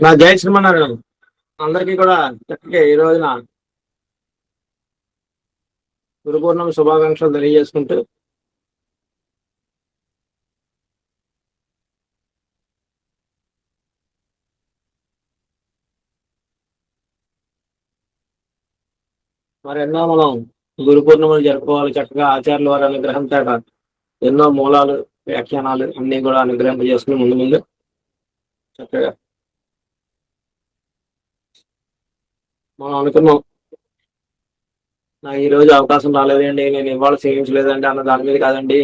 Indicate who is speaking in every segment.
Speaker 1: నా జై శ్రీమన్నారాయణ. అందరికీ కూడా చక్కగా ఈ రోజున గురు పూర్ణిమ శుభాకాంక్షలు తెలియజేసుకుంటూ మరి ఎన్నో మనం గురు పూర్ణిమలు జరుపుకోవాలి. చక్కగా ఆచార్యుల వారి అనుగ్రహం చేత ఎన్నో మూలాలు వ్యాఖ్యానాలు అన్ని కూడా అనుగ్రహం చేసుకుని ముందు ముందు చక్కగా మనం అనుకున్నాం. నాకు ఈ రోజు అవకాశం రాలేదండి, నేను ఇవాళ సేవించలేదండి అన్న దాని మీద కాదండి.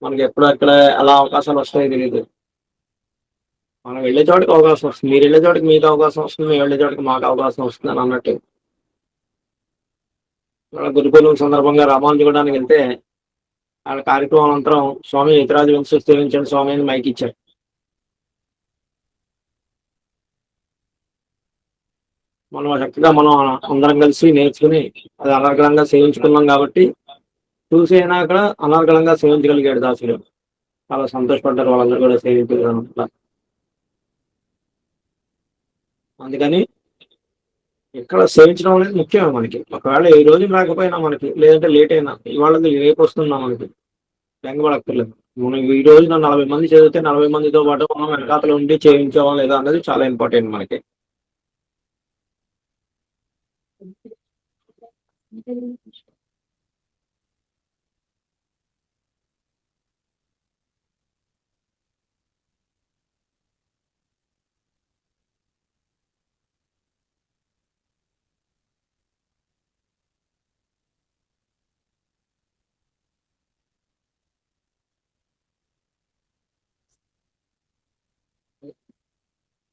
Speaker 1: మనకి ఎప్పుడు అక్కడ అలా అవకాశాలు వస్తాయో తెలియదు. మనం వెళ్ళే చోటికి అవకాశం వస్తుంది, మీరు వెళ్ళే చోటికి మీకు అవకాశం వస్తుంది, మేము వెళ్ళే చోటికి మాకు అవకాశం వస్తుంది అని అన్నట్టు. గురు పూర్ణిమ సందర్భంగా రామానుజగడానికి వెళ్తే వాళ్ళ కార్యక్రమం అనంతరం స్వామి ఇతరాజు వంశ స్థిరించండి స్వామి అని మైక్ ఇచ్చారు. మనం చక్కగా మనం అందరం కలిసి నేర్చుకుని అది అనర్గళంగా సేవించుకున్నాం కాబట్టి చూసి అయినా అక్కడ అనర్గళంగా సేవించగలిగాడు దాసులు. చాలా సంతోషపడ్డారు వాళ్ళందరూ కూడా సేవించగలరు. అందుకని ఇక్కడ సేవించడం అనేది ముఖ్యమే మనకి. ఒకవేళ ఈ రోజు రాకపోయినా మనకి, లేదంటే లేట్ అయినా ఇవాళ రేపు వస్తుందా మనకి బెంగపడక్కర్లేదు. మనం ఈ రోజున 40 మంది చదివితే 40 మందితో పాటు మనం వెనకాతలో ఉండి చేయించావా లేదా అనేది చాలా ఇంపార్టెంట్ మనకి.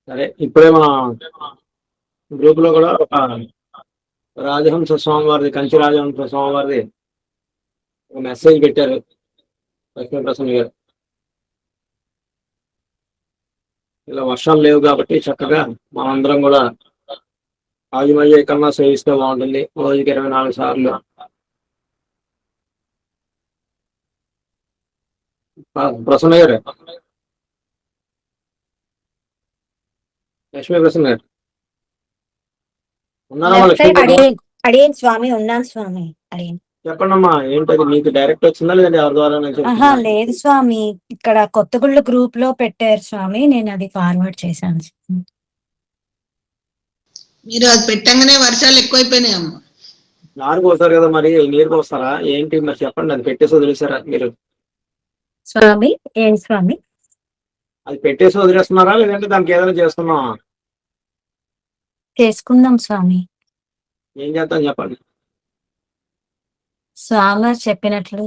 Speaker 1: సరే, ఇప్పుడే మన గ్రూప్ లో కూడా ఒక రాజహంస స్వామి వారిది, కంచి రాజహంస స్వామి వారిది ఒక మెసేజ్ పెట్టారు లక్ష్మీ ప్రసన్న గారు. ఇలా వర్షాలు లేవు కాబట్టి చక్కగా మనందరం కూడా ఆజుమయ్యే కన్నా సేవిస్తే బాగుంటుంది. రోజుకి 24 సార్లు. ప్రసన్న గారు, లక్ష్మీ ప్రసన్న గారు ఉన్నారా? లక్ష్మీ
Speaker 2: అడియన్ స్వామి, ఉన్నాను స్వామి. అడియన్
Speaker 1: చెప్పండమ్మా, ఏంటది మీకు డైరెక్ట్ వచ్చిందా లేదంటే ఎవరి ద్వారా?
Speaker 2: లేదు స్వామి, ఇక్కడ కొత్తగుళ్ళ గ్రూప్ లో పెట్టారు స్వామి, నేను అది ఫార్వర్డ్ చేశాను.
Speaker 3: మీరు అది పెట్టంగానే వర్షాలు ఎక్కువైపోయినాయి అమ్మ.
Speaker 1: నారు పోస్తారు కదా, మరి నీరు పోస్తారా ఏంటి? మరి చెప్పండి, అది పెట్టేసి వదిలేసారా మీరు?
Speaker 2: స్వామి ఏం స్వామి?
Speaker 1: అది పెట్టేసి వదిలేస్తున్నారా లేదంటే దానికి ఏదైనా చేస్తున్నావా?
Speaker 2: చేసుకుందాం స్వామి.
Speaker 1: ఏం చేద్దాం చెప్పండి.
Speaker 2: స్వామి చెప్పినట్లు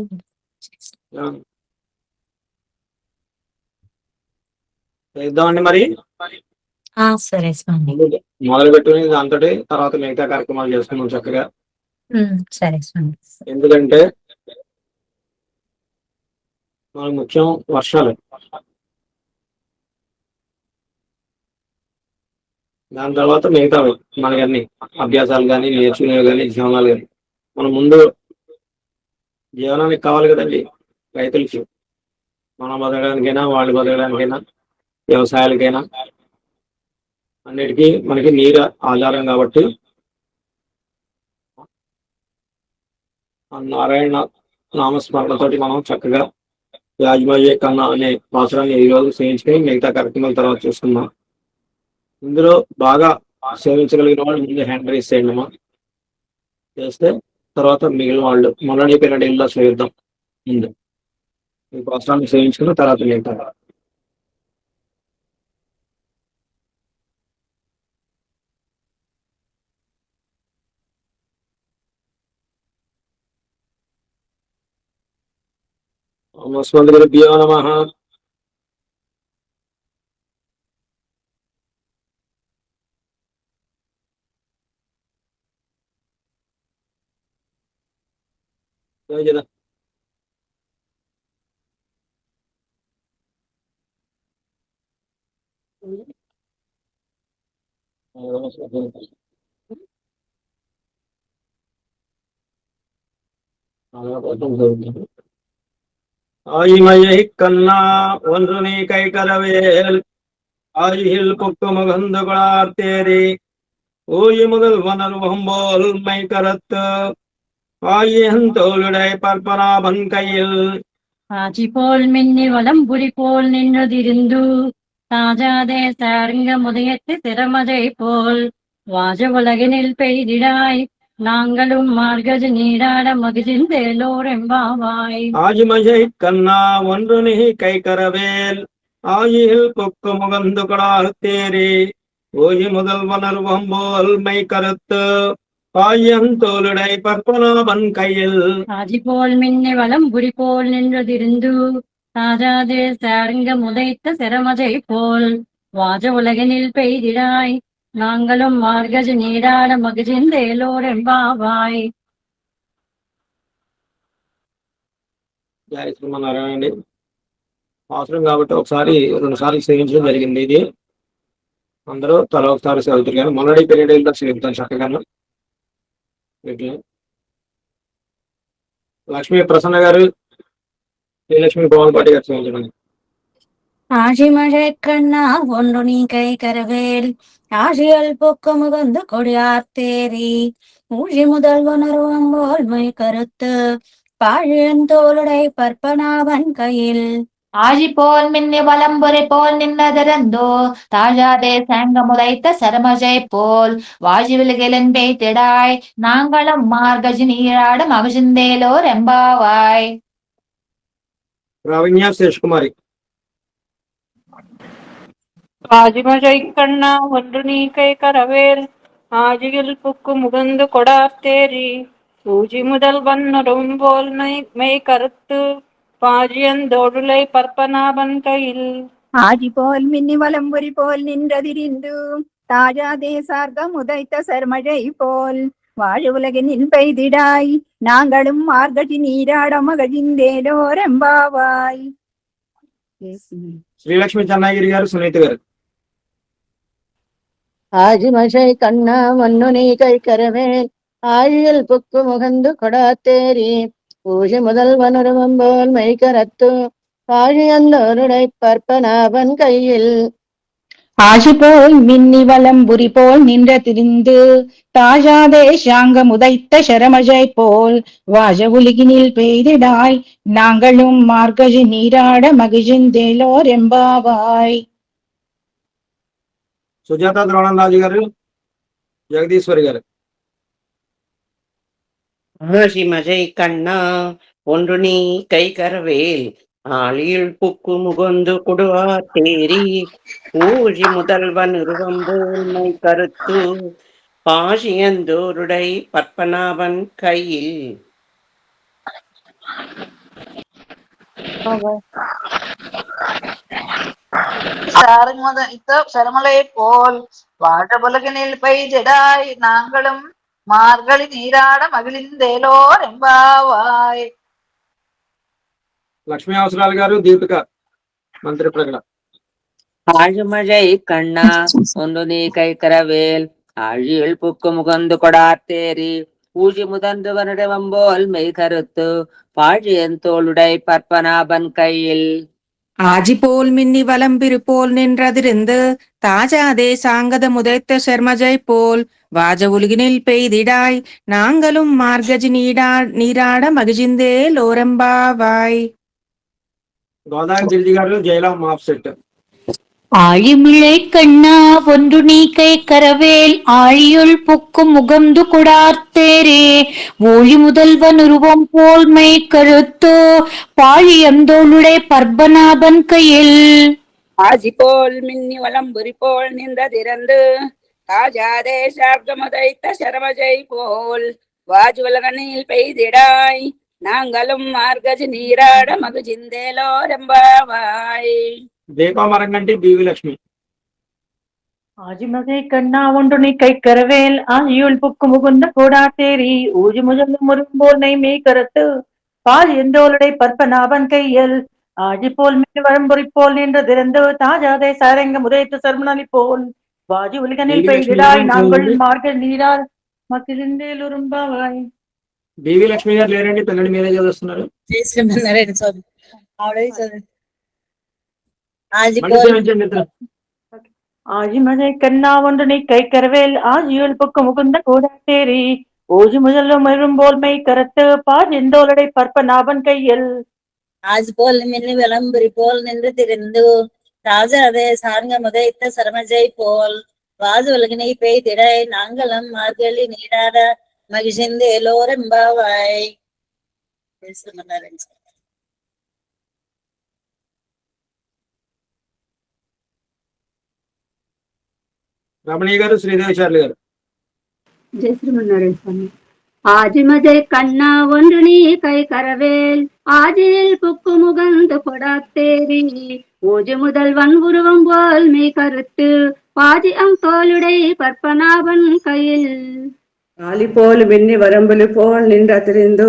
Speaker 1: చేద్దామండి మరి.
Speaker 2: సరే స్వామి,
Speaker 1: మొదలు పెట్టుకుని దాంతో తర్వాత మిగతా కార్యక్రమాలు చేసుకున్నాం చక్కగా.
Speaker 2: సరే స్వామి.
Speaker 1: ఎందుకంటే మనకు ముఖ్యం వర్షాలు. దాని తర్వాత మిగతా మనకన్నీ అభ్యాసాలు కానీ, నేర్చుకునేవి కానీ, జీవనాలు కానీ. మనం ముందు జీవనానికి కావాలి కదండి రైతులకి. మనం బతకడానికైనా, వాళ్ళు బతకడానికైనా, వ్యవసాయాలకైనా అన్నిటికీ మనకి నీరు ఆధారం కాబట్టి నారాయణ నామస్మరణతోటి మనం చక్కగా యాజమాన్య కన్నా అనే పాత్రని ఈ రోజు సేవించుకొని మిగతా కార్యక్రమాల తర్వాత చూసుకుందాం. ఇందులో బాగా సేవించగలిగిన వాళ్ళు ముందు హ్యాండ్ రైస్ చేయండి అమ్మా. చేస్తే తర్వాత మిగిలిన వాళ్ళు మొన్నటి పెరడిల్లో చేద్దాం. ముందు ఈ పాత్రాన్ని సేవించుకున్న తర్వాత మిగతా. గురుభ్యో నమః. జయ జయ. ஆயிமையை கண்ணா ஒன்று நீ கை கரவேல் ஆழியில் பொக்கு முகந்து கொளார்த்தேரி ஊழி முதல் வனர்வம்போல் மை கரத்து ஆயின் தோளுடை பற்பனாபன் கையில்
Speaker 4: ஆச்சி போல் மின்னி வலம்புரி போல் நின்றதிருந்து தாஜாதே சாருங்க முதையத்து திறமதை போல் வாஜ உலகினில் பெய்திடாய் நாங்களும் மார்கஜ நீராட மகிழ்ந்தேலோரெம்பாவாய்.
Speaker 1: ஆஜிமஜை கண்ணா ஒன்று நீ கை கரவேல் ஆயில் பொக்கு முகந்து கொளார்த்தேரி ஊழி முதல் வனர்வம்போல் மை கருத்து ஆயன் தோளுடை பற்பனாபன் கையில்
Speaker 4: ஆச்சி போல் மின்னி வலம்புரி போல் நின்றதிருந்து தாஜாதே சாருங்க முதைத்த சிரமதை போல் வாஜ உலகினில் பெய்திடாய் நாங்களும் மார்கஜ நீராட மகிழ்ந்தேலோரெம்பாவாய்.
Speaker 1: జయ శ్రీమన్నారాయణ అండి. అవసరం కాబట్టి ఒకసారి 2 సార్లు సేవించడం జరిగింది. ఇది అందరూ తల ఒకసారి చదువుతారు కానీ మొన్నటి పీరియడ్ చదువుతాను చక్కగా. లక్ష్మీ ప్రసన్న గారు, శ్రీలక్ష్మి భవన్ పాటి గారు సేవించండి.
Speaker 2: ஆழிமழை கண்ணா ஒன்று நீ கை கரவேல் ஆழியல் பொக்கு முகந்து கொடியார்த்தேரி ஊழி முதல் உணர்வம் போல் மை கருத்து பாழியந்தோளுடை பற்பனாவன் கையில்
Speaker 5: ஆழி போல் மின்னி வலம்புரை போல் நின்னதிறந்தோ தாழாதே சாங்க முளைத்த சரமஜை போல் வாஜி விலகிலன் பெய்திடாய் நாங்களும் மார்கஜி நீராட மகிழ்ந்தேலோர் எம்பாவாய்.
Speaker 1: ప్రావీణ్య శేష్ కుమారి.
Speaker 6: ஆஜிமழை கண்ணா ஒன்று நீ கை கரவேல் ஆஜியில் புக்கு முகந்து கொடார்த்தேரி ஊஜி முதல் வன்னுடும் போல் மெய் கருத்து பாஜியந்தோடுலை பற்பனாபன் கையில்
Speaker 7: ஆதி போல் மின்னி வலம்புரி போல் நின்றதிரிந்து தாஜாதே சார்கம் உதைத்த சர்மழை போல் வாழ உலகினில் பெய்திடாய் நாங்களும் மார்கழி நீராட மகிழ்ந்தேலோரெம்பாவாய்.
Speaker 1: శ్రీలక్ష్మి చెన్నగిరి గారు, సునీత గారు.
Speaker 8: ஆஜிமழை கண்ணா ஒன்னு நீ கை கரவேல் ஆழியில் புக்கு முகந்து கொடாத்தேரி ஊழி முதல் வனுருவம் போல் மெய் கரத்து ஆழியந்தோருடை பற்பனாபன் கையில்
Speaker 9: ஆசி போல் மின்னி வலம்புரி போல் நின்ற திரிந்து தாஜாதே சாங்க முதைத்த சரமஜை போல் வாஜ உலகினில் பெய்திடாய் நாங்களும் மார்கழி நீராட மகிழ்ந்தேலோர் எம்பாவாய்.
Speaker 1: సుజాత ద్రోణంరాజు గారు, జగదీశ్వరి గారు.
Speaker 10: ஆழிமழை கண்ணா ஒன்று நீ கை கரவேல் ஆழியில் புக்கு முகந்து கொடுவாத்தேரி ஊழி முதல்வன் உருவம்போல் மை கருத்து பாஷியந்தோருடை பற்பனாவன் கையில்
Speaker 3: சரமலை போல் வாழ உலகினில் பெய்திடாய் நாங்களும் மார்கழி நீராட மகிழ்ந்தேலோர் எம்பாவாய்.
Speaker 1: లక్ష్మీ అవసరాలు గారు, దీపిక మంత్రి ప్రగడ.
Speaker 10: ஆழிமழை கண்ணா ஒன்று நீ கை கரவேல் ஆழியில் புக்கு முகந்து கொடாத்தேரி ஊழி முதந்து வனுடவம்போல் மெய் கருத்து பாழியன் தோளுடை பற்பனாபன் கையில்
Speaker 9: ஆஜி போல் மின்னி வலம்பிரு போல் நின்றதிருந்து தாஜாதே சாங்கத முதைத்த சர்மஜை போல் வாஜ உலகினில் பெய்திடாய் நாங்களும் மார்கஜி நீராட மகிழ்ந்தேலோரெம்பாவாய்.
Speaker 1: గోదావరి గిరిజి గారు, జయలాం ఆఫ్సెట్.
Speaker 5: ஆழிமிழை கண்ணா ஒன்று நீ கை கரவேல் ஆழியுள் புக்கு முகந்து கொடார்த்தேரே ஊழி முதல்வன் உருவம் போல் மெய் கருத்தோ பாழியந்தோளுடை பற்பனாபன் கையில்
Speaker 9: ஆஜி போல் மின்னி வலம்புரி போல் நின்றதிறந்து தாஜாதே சார்கமுதைத்த சரமஜை போல் வாஜ் உலகனில் பெய்திடாய் நாங்களும் மார்கஜி நீராட மகிழ்ந்தேலோரெம்பாவாய்.
Speaker 1: దీపా మరంగంటి, బివి లక్ష్మి.
Speaker 6: ஆஜிமழை கண்ணா ஒன்று நீ கை கரவேல் ஆழியுள் புக்கு முகுந்த கோடாத்தேரி ஊஜி முதல் முரும்போல் மெய் கருத்து பால் எந்தோளுடை பற்பனாபன் கையில் ஆழி போல் மின்னி வலம்புரி போல் நின்றதிருந்து தாஜாதே சாரங்க முதைத்த சர்மணி போல் வாஜி உலகனில் பெய்திடாய் நாங்கள் மார்கழி நீரால் మకిలిందేలురుంబావాయ్.
Speaker 1: బివి లక్ష్మి గారు లేరండి, పిల్లలు మీరే చదువుతున్నారు.
Speaker 8: శ్రీమన్నారాయణ స్వామి ఆవిడ
Speaker 1: మళ్ళీ సేవించండి ఇద్దరు.
Speaker 6: ஆழிமழை கண்ணா ஒன்று நீ கை கரவேல் ஆழியுள் புக்கு முகுந்த கோடாத்தேரி ஊழி முதல்வன் வரும்போல் மெய் கரத்து பார் எந்தோலடை பற்ப நாபன் கையில்
Speaker 11: ஆஜ் போல் மின்னி விளம்புரி போல் நின்று திரிந்து ராஜாதே சார்ங்க முதைத்த சரமஜை போல் வாது உலகினை பெய்திடை நாங்களும் மார்கழி நீடாத மகிழ்ந்து எல்லோரெம்பாவாய்.
Speaker 1: రమణీయ గారు శ్రీదేవిచార్యులు గారు.
Speaker 12: జై శ్రీమన్నారాయణ స్వామి. ஆஜிமதை கண்ணா ஒன்று நீ கை கரவேல் ஆஜில் புக்கு முகந்து கொடாத்தேரி ஊஜி முதல்வன் உருவம் போல் மெய் கருத்து பாதி தோளுடை பற்பனாவன் கையில்
Speaker 8: காலி போல் விண்ணி வரம்புலி போல் நின்ற திரிந்து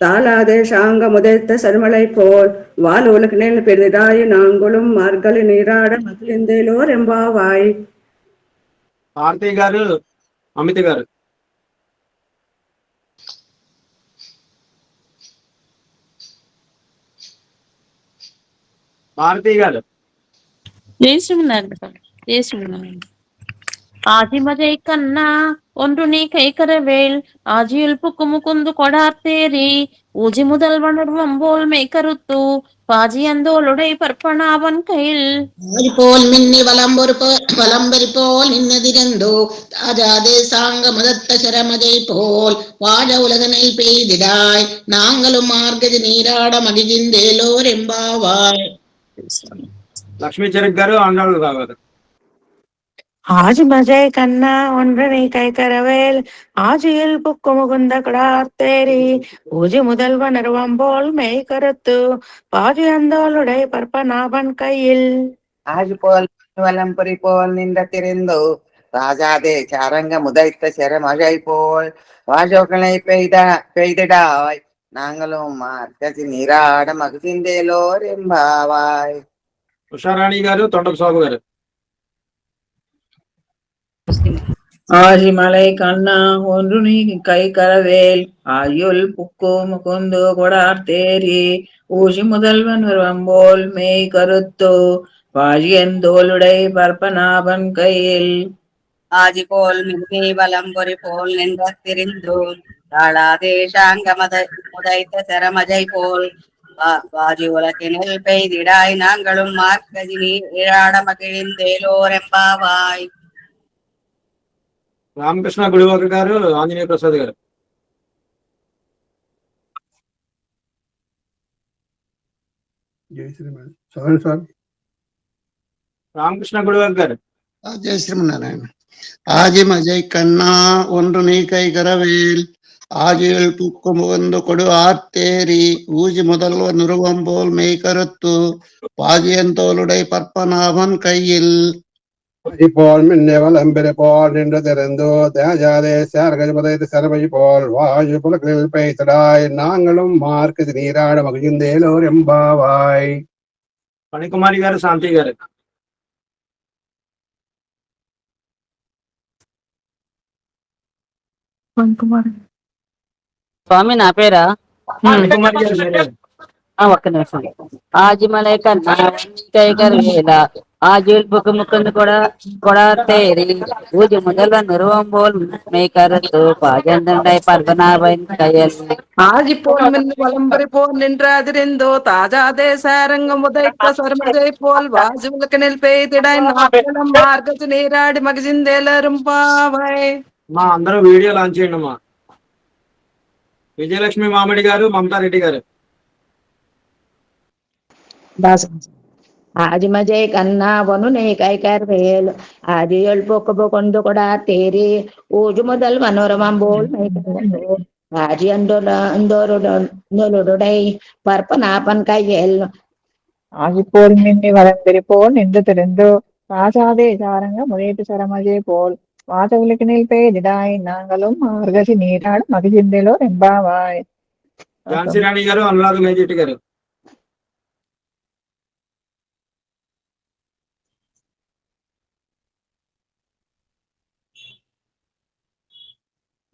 Speaker 8: தாளாதே சாங்க முதைத்த சருமலை போல் வால் உலகினில் பெரிதாய் நாங்களும் மார்கழி நீராட மகிழ்ந்தேலோர் எம்பாவாய்.
Speaker 1: భారతి గారు, అమిత గారు. భారతి గారు.
Speaker 5: ஆதிமதை கண்ணா ஒன்று நீ கைக்கரவேல் ஆஜியில் புக்கு முகுந்து கொடார்த்தேரி ஊஜி முதல்வனுருவம் போல் மெய் கருத்து பாஜி அந்தோளுடை பற்பனாவன் கையில்
Speaker 11: போல் மின்னி வலம்பரி போல் நின்னதிரந்தோ தாஜாதே சாங்க மதத்த சரமதை போல் வாழ உலகனை பெய்திடாய் நாங்களும் மார்கதி நீராட மகிழ்ந்தேலோர் எம்பாவாய்.
Speaker 1: లక్ష్మీ చరిక్ గారు, ఆంధ్రాలు రావు గారు.
Speaker 13: ஆஜிமஜை கண்ணா ஒன்று நீ கை கரவேல் ஆஜியில் புக்கு முகுந்த கடார்த்தேரி ஊஜி முதல்வன் அருவம்போல் மெய் கருத்து பாதி அந்தோளுடை பற்பனாபன் கையில்
Speaker 10: ஆஜ் போல் வலம்புரி போல் நின்ற திரிந்து ராஜாதே சாரங்க முதைத்த செரமழை போல் வாஜோக்களை பெய்திடாய் நாங்களும் மார்கழி நீராட மகிழ்ந்தேலோர் எம்பாவாய்.
Speaker 1: ఉషారాణి గారు, తొండపు సాగు గారు.
Speaker 14: ஆழிமலை கண்ணா ஒன்று நீ கை கரவேல் ஆயுள் புக்கு முகுந்து கொடார்த்தேரி ஊசி முதல்வன் வருவம்போல் மெய் கருத்து பாழியந்தோளுடை பற்பனாபன் கையில்
Speaker 9: ஆஜி போல் மின்னி வலம்பொறி போல் நின்ற திரிந்து தாளாதே சாங்க முதைத்த செரமஜை போல் வாஜி உலகினில் பெய்திடாய் நாங்களும் மார்கழி நீராட மகிழ்ந்தேலோர் எம்பாவாய்.
Speaker 1: రామకృష్ణ గుడివాక గారు, ఆంజనేయ ప్రసాద్ గారు. రామకృష్ణ గుడివాక గారు.
Speaker 15: జయ శ్రీమన్నారాయణ. ஆஜிமஜை கண்ணா ஒன்று நீ கை கரவேல் ஆஜியில் புக்கு முகந்து கொடு ஆர்த்தேரி ஊஜி முதல்வன் உருவம் போல் மெய் கருத்து பாஜியந்தோளுடை பற்பனாவன் கையில்
Speaker 16: போல் மின்னவல் அம்பெரு போல் நின்று திறந்தோ தேஜாதே சேர்கை புதைத்து சரமை போல் வாயு புலகளில் பெய்தடாய் நாங்களும் மார்க்கு நீராட மகிழ்ந்தேலோர் எம்பாவாய்.
Speaker 1: పణికుమారి గారు, శాంతి గారు.
Speaker 10: స్వామి నా పేరా?
Speaker 1: పణికుమారి గారు మీరే.
Speaker 10: ఒక్క నిమిషం. ఆజిమలై కన్నా కై కరవేల ஆஜில் புக்கு முக்குந்து கொடாத்தேரி ஊஜி முதல்வன் உருவம் போல் மெய் கருத்து பாஜந்தண்டை பற்பனாவன் கையில்
Speaker 14: ஆஜி போல் மின்னு வலம்பரி போல் நின்ற அதிரிந்தோ தாஜாதே சாரங்க முதைத்த சர்மஜை போல் வாஜு உலகனில் பெய்திடாய் நாங்களும் மார்கழி நீராடி மகிழ்ந்தேலரும் பாவாய்.
Speaker 1: మా అందరూ వీడియో లాంచ్ చేయండి అమ్మా. విజయలక్ష్మి మామిడి గారు, మమతా రెడ్డి గారు.
Speaker 8: ஆதிமஜை கண்ணா ஒன்று நீ கை கரவேல் ஆதியுள் புக்கு முகுந்து கொடார்த்தேரி ஊஜி முதல் மனோரமம் போல் மெய் கருத்து பாஜி அந்தோளுடை பற்பனாபன் கையில்
Speaker 6: ஆகி போல் மின்னி வளர்ந்திரி போல் நின்று திரிந்து ராஜாதே சாரங்க முறையீட்டு சரமஜை போல் வாத உலகினில் பெய்திடாய் நாங்களும் மார்கழி நீராட மகிழ்ந்தேலோர் எம்பாவாய்.
Speaker 1: ఝాన్సీ రాణి గారు, అనురాధ మేజెట్టి గారు.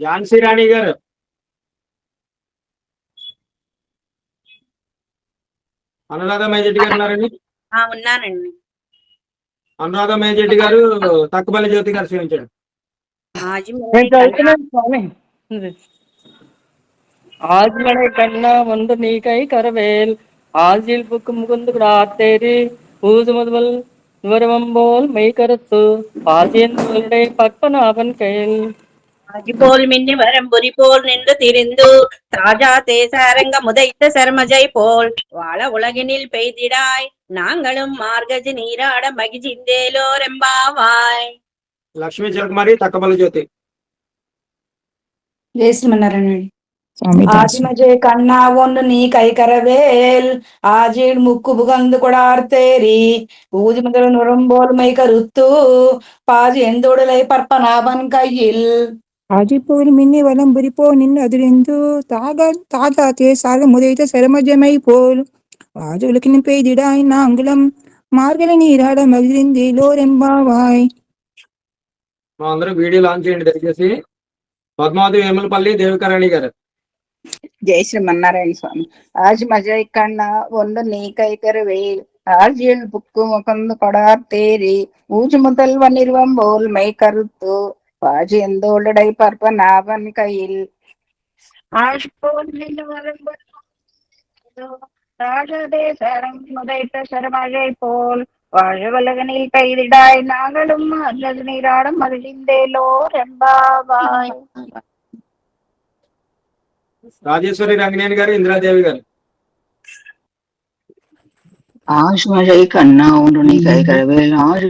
Speaker 1: ఝాన్సీ రాణి గారు. అనురాధ మేజెట్టి గారు ఉన్నారండి?
Speaker 9: ఉన్నానండి.
Speaker 1: అనురాధ మేజెట్టి గారు తక్కువల్లి జ్యోతి గారు సేవించాడు.
Speaker 17: ஆழ்மலை கண்ணா வந்து நீ கை கரவேல் ஆழ்ச்சியில் புக்கு முகுந்து ஆத்தேரி ஊது முதல் விவரவம் போல் மெய் கருத்து ஆசியன் பற்பனாவன் கையில்
Speaker 11: போல் மின்னி வரம்புரி போல் நின்று திரிந்து ராஜா தேசாரங்க முதைத்த சர்மஜை போல் வாழ உலகினில் பெய்திடாய் நாங்களும் மார்கஜி நீராட மகிழ்ந்தேலோ ரெம்பாவாய்.
Speaker 1: లక్ష్మీ చిలకమారి తక్కబల్లి జ్యోతి.
Speaker 2: జై శ్రీమన్నారాయణ.
Speaker 18: ஆதிமஜே கண்ணா ஒன்று நீ கைகரவேல் ஆஜீழ் முக்கு புகந்து கொடார்த்தேரி ஊதி முதல் நுரம்போல் மை கருத்து பாதி எந்தோடலை பற்பனாபன் கையில்
Speaker 7: ஆஜிப்போல் மின்னி வலம்புரி போல் நின்று அதிர்ந்து தாஜாத்தே சாக முதைத்த சரமஜமை போல் வாஜுலக்கின் பெய்திடாய் நாங்களும் మార్గలి నీరాడ మగిలిందిలో రెంబావాయ్.
Speaker 1: మా అందరూ వీడియో లాంచ్ చేయండి దయచేసి. పద్మావతి వేములపల్లి దేవికారాణి గారు.
Speaker 3: జై శ్రీమన్నారాయణ స్వామి. ஆஜ் மஜை கண்ணா ஒன்று நீ கைகரவேல் ஆஜியில் புக்கு முகந்து கொடார்த்தேரி ஊஜு முதல்வன் நிறுவம்போல் மை கருத்து பாஜி எந்தோளடை பற்பனாவன் கையில் ஆஷ் போல் முதைத்த சரமழை போல் வாழவலகனில் பெய்திடாய் நாங்களும் அல்லது நீராடம் மகிழ்ந்தேலோ ரெம்பாவாய்.
Speaker 1: రాజేశ్వరి రంగినేని గారు, ఇందిరాదేవి గారు.
Speaker 3: ஆஷ் மழை கண்ணா ஒன்று நீ கைகரவேல் ஆறு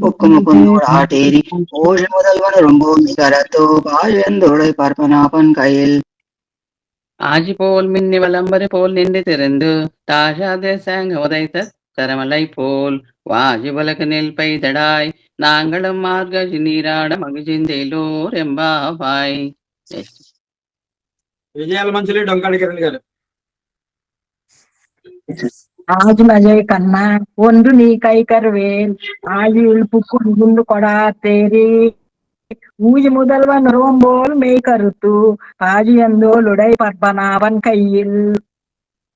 Speaker 3: பொக்கு முகுந்து ஆட்டேரி ஓஷ முதல்வன் ரொம்ப கரத்தோ பாழந்தோடை பற்பனாபன் கையில்
Speaker 17: ஆஜி போல் மின்னி வலம்பரி போல் நின்று திறந்து தாஜாதே சாங்க உதைத்த சரமலை போல் வாஜி உலகனில் பெய்தடாய் நாங்களும் மார்கஜி நீராட மகிழ்ந்தேலோ ரெம்பாவாய்.
Speaker 1: విజయాల మంచిలి డొంకాడి కిరణ్ గారు.
Speaker 18: ஆஜ் மஜை கண்ணா ஒன்று நீ கைகரவேல் ஆழியுள் புக்கு முகுந்து கொடார்த்தேரி ஊஜி முதல்வன் நுரம்போல் மெய் கருத்து பாஜி எந்தோளுடை பற்பனாவன் கையில்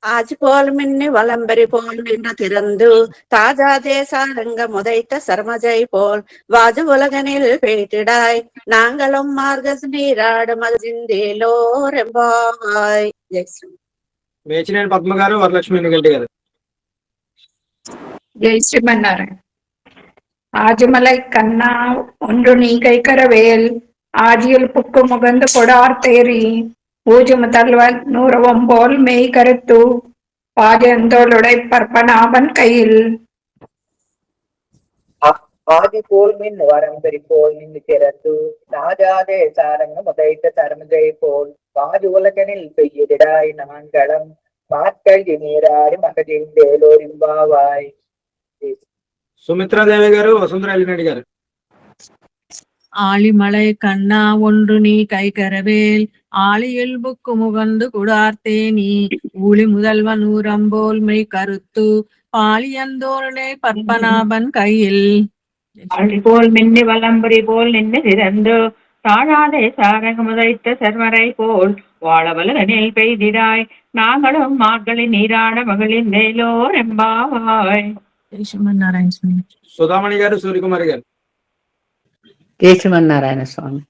Speaker 11: ஆஜ் போல் மின்னி வலம்பரி போல் நின்று திறந்து தாஜா தேசாரங்க முதைத்த சர்மஜை போல் வாஜு உலகனில் பெய்திடாய் நாங்களும் மார்கஸ் நீராட மகிழ்ந்தேலோ ரெம்பாவாய்.
Speaker 1: మేచినేని పద్మ గారు, వరలక్ష్మి ఎన్నిగంటి గారు.
Speaker 18: ஜெய் ஸ்ரீமன்னாராயண். ஆஜிமலை கண்ணா ஒன்று நீ கைகரவேல் ஆஜியில் புக்கு முகந்து கொடார்த்தேரி ஊஜு முதல்வன் நூறவம்போல் மெய் கருத்து பாஜந்தோளுடை பற்பனாபன் கையில்
Speaker 3: ஆதி போல் மின் வரம்பெரி போல் நின்று திறந்து ராஜாதே சாரங்க முதைத்த சரமஜை போல் வாஜு உலகனில் பெய்திடாய் நாங்களும் மார்கள் நீராடி மகிழ்ந்தேலோரிம்பாவாய்.
Speaker 1: సుమిత్రాదేవి గారు, వసుంధర ఎల్లినాయుడు గారు.
Speaker 4: ஆழிமலை கண்ணா ஒன்று நீ கைகரவேல் ஆழியில் புக்கு முகந்து குடார்த்தேனி ஊழி முதல்வன் ஊரம்போல் மெய் கருத்து பாலியந்தோருடை பற்பனாபன் கையில்
Speaker 6: அழி போல் மின்னி வலம்புரி போல் நின்று திறந்து தாழாதே சாரங்க முதைத்த சர்மரை போல் வாழவலகனில் பெய்திடாய் நாங்களும் மார்கழி நீராட மகிழ்ந்தேலோ ரெம்பாவாய்.
Speaker 4: శ్రీమన్నారాయణ స్వామి.
Speaker 1: సుధామణి గారు, సూర్యకుమారి గారు.
Speaker 10: கேசவநாராயண சுவாமி.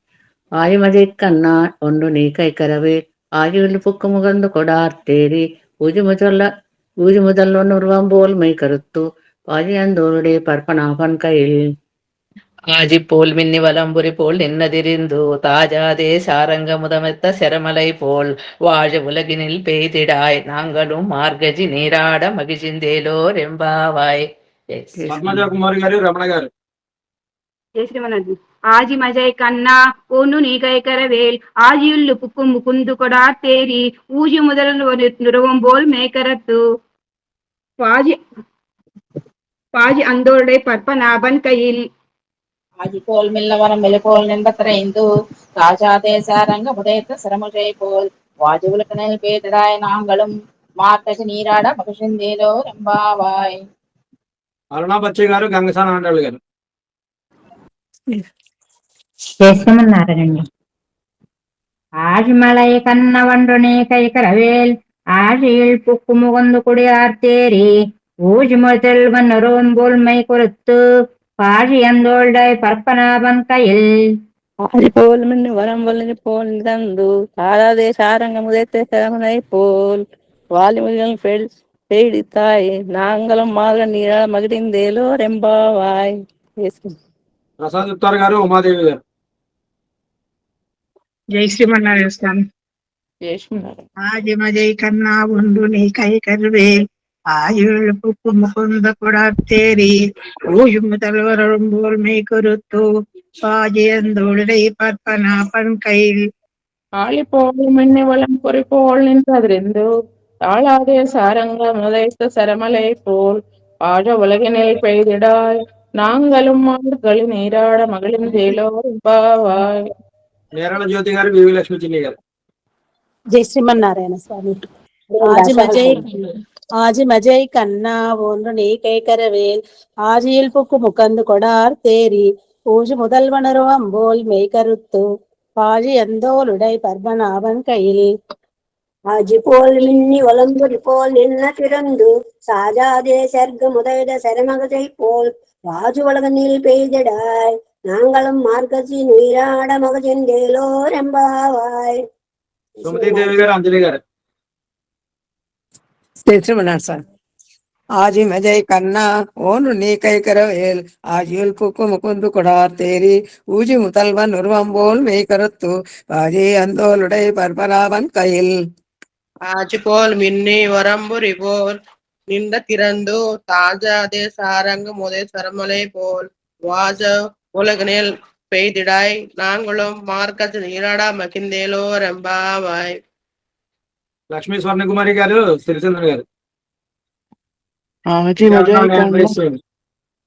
Speaker 10: ஆயுமஜை கண்ணா ஒன்று நீ கைகரவே ஆயுள் புக்கு முகந்து கொடார்த்தேரி ஊஜி முதல்வன் உருவம் போல் மெய் கருத்து பாஜியந்தோருடைய பற்பனாபன் கையில் ஆஜி போல் மின்னி வலம்புரி போல் நின்னதிரிந்து தாஜாதே சாரங்க முதமெத்த செரமலை போல் வாழ உலகினில் பெய்திடாய் நாங்களும் மார்கஜி நீராட மகிழ்ந்தேலோ ரெம்பாவாய்.
Speaker 1: పద్మజా కుమారి గారు, రమణ గారు.
Speaker 12: జై శ్రీమన్నారాయణ. ఆజి మజై కన్నా ఒన్ను నీ கைகரவேல் ஆஜியுள்ளு புக்கு முகுந்து கொடார்த்தேரி ஊஜி முதல் நுரவம்போல் மேய்கரத்து பாஜி அந்தோளுடைய பற்பனாபன் கையில்
Speaker 9: ஆஜி போல் மில்லவரம் போல் நின்றத்திரைந்து ராஜாதே சாரங்க முதைத்த சிரமுஜை போல் வாஜு உலகனில் பெய்திடாய் நாங்களும் மார்கழி நீராட மகிழ்ந்தேலோ ரெம்பாவாய்.
Speaker 1: అరుణా బచ్చయ్య గారు, గంగసాన ఆండాళ్ళు గారు.
Speaker 19: శ్రీమన్నారాయణ. ஆஜிமலை கண்ண ஒன்று நீ கைகரவேல் ஆழியில் புக்கு முகந்து குடியார்த்தேரி
Speaker 11: ஊழிமுதல் வன்னுருவம்போல் மை கொடுத்து பாழி அந்தோள்டாய் பற்பனாபன் கையில்
Speaker 8: ஆதி போல் மின்னு வரம் வல்லி போல் தந்து தாராதே சாரங்க முதத்தை சிரமனை போல் வாலிமுதல் பெய்டித்தாய் நாங்களும் மாக நீரா மகிழ்ந்தேலோ ரெம்பாவாய்.
Speaker 1: ప్రసాద్ చెప్తారు గారు, ఉమాదేవి గారు.
Speaker 18: జై శ్రీమన్నారాయణ స్వామి. ఆదిమజై కన్నా ఉండు నీ కై కరువే ஆயுள் புக்கு முகுந்த கொடாத்தேரி ஊயும் தல்வரம்போல் மெய் கருத்து பாஜியந்தோடை பற்பனாபன் கையில்
Speaker 5: ஆழிப்போல் மின்னி வளம் பொறிப்போல் நின்றதிருந்து தாழாதே சாரங்க முதைத்த சரமலை போல் பாழ உலகினில் பெய்திடாய் நாங்களும் மாடுகளின் நீராட மகளின் வேலோரும் பாவாய்.
Speaker 1: నేరళ జ్యోతి గారు, వివి లక్ష్మి చిన్ని గారు.
Speaker 20: జై శ్రీమన్నారాయణ స్వామి. ஆஜிமஜை கண்ணா ஒன்று நீ கைக்கரவேல் ஆஜியில் புக்கு முகந்து கொடார் தேரி பூஜி முதல்வனருவம் போல் மெய் கருத்து பாழி அந்தோளுடை பர்பனாவன் கையில்
Speaker 11: ஆஜி போல் மின்னி வலம்புரி போல் நின்ன திறந்து சாஜாதே சர்க்க முதல சரமகதை போல் வாஜு வளகனில் பெய்திடாய் நாங்களும் மார்கசி நீராட மகஜெந்தேலோ ரெம்பாவாய்.
Speaker 1: సుమతీదేవి గారు, అంజలి గారు.
Speaker 21: సార్ ఆజి మజై కన్నా ఓను నీ కైకరవేల్ ఆజియుల్ పుక్కు ముకుందు కొడార్ తేరి ఊజి ముతల్వన్ ఉర్వంబోల్ மெய் கருத்து பாஜி அந்தோளுடை பற்பனாவன் கையில்
Speaker 22: ஆஜி போல் மின்னி வரம்புரி போல் நின்ற திறந்து தாஜாதே சாரங்க முதை சரமலை போல் வாஜ உலகனில் பெய்திடாய் நாங்களும் மார்க்கத்து நீராடா மகிந்தேலோ ரெம்பாவாய்.
Speaker 1: లక్ష్మీ స్వర్ణకుమారి గారు, సిరిచంద్ర గారు.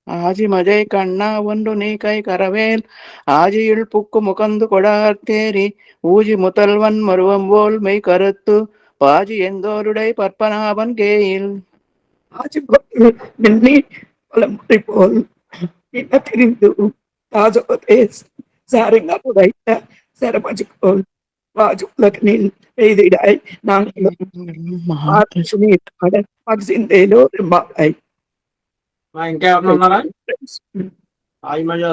Speaker 13: ஆஜி மஜை கண்ணா ஒன்று நீ கை கரவேல் ஆஜியுள் புக்கு முகந்து கொடாத்தேரி ஊஜி முதல்வன் மருவம்போல் மெய் கருத்து பாஜி எந்தோருடை பற்பனாபன் கேயில்
Speaker 18: ஆஜி மின்னி வலம்புரி போல் நின்ன திரிந்து தாஜாதே சாரங்க முதைத்த சரமஜை போல் வாஜு உலகனில் பெய்திடாய் நாங்களும் మగసిందేలో రెంబావాయ్.
Speaker 1: ఇంకా ఎవరైనా ఉన్నారా? ఆదిమజ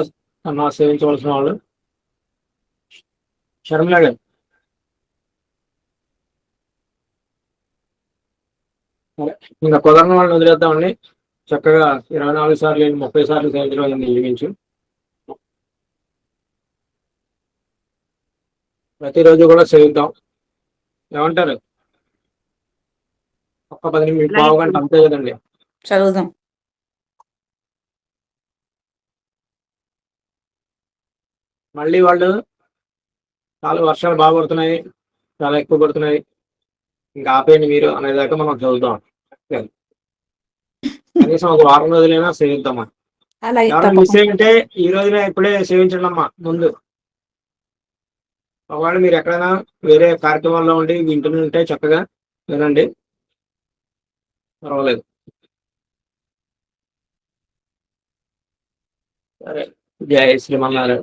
Speaker 1: కన్నా సేవించవలసిన వాళ్ళు? షర్మిల గారు. ఇంకా కుదరని వాళ్ళని వదిలేద్దామండి. చక్కగా 24 సార్లు 30 సార్లు సేవించడం అయింది ఇంచుమించు. ప్రతిరోజు కూడా సేవిద్దాం. ఏమంటారు? ఒక్క 10 నిమిషాలు, పావు గంట అంతే కదండి.
Speaker 8: చదువుదాం.
Speaker 1: మళ్ళీ వాళ్ళు చాలా వర్షాలు బాగా పడుతున్నాయి, చాలా ఎక్కువ పడుతున్నాయి, ఇంకా ఆపేయండి మీరు అనేదాకా మనం చదువుతాం. కనీసం ఒక వారం రోజులైనా సేవిద్దామా. ఎవరైనా మిస్ అయింటే ఈ రోజునే ఇప్పుడే సేవించండి అమ్మా ముందు. ఒకవేళ మీరు ఎక్కడైనా వేరే కార్యక్రమాల్లో ఉండి వింటూనే ఉంటే చక్కగా వినండి, పర్వాలేదు. సరే, జై శ్రీమన్నారాయణ.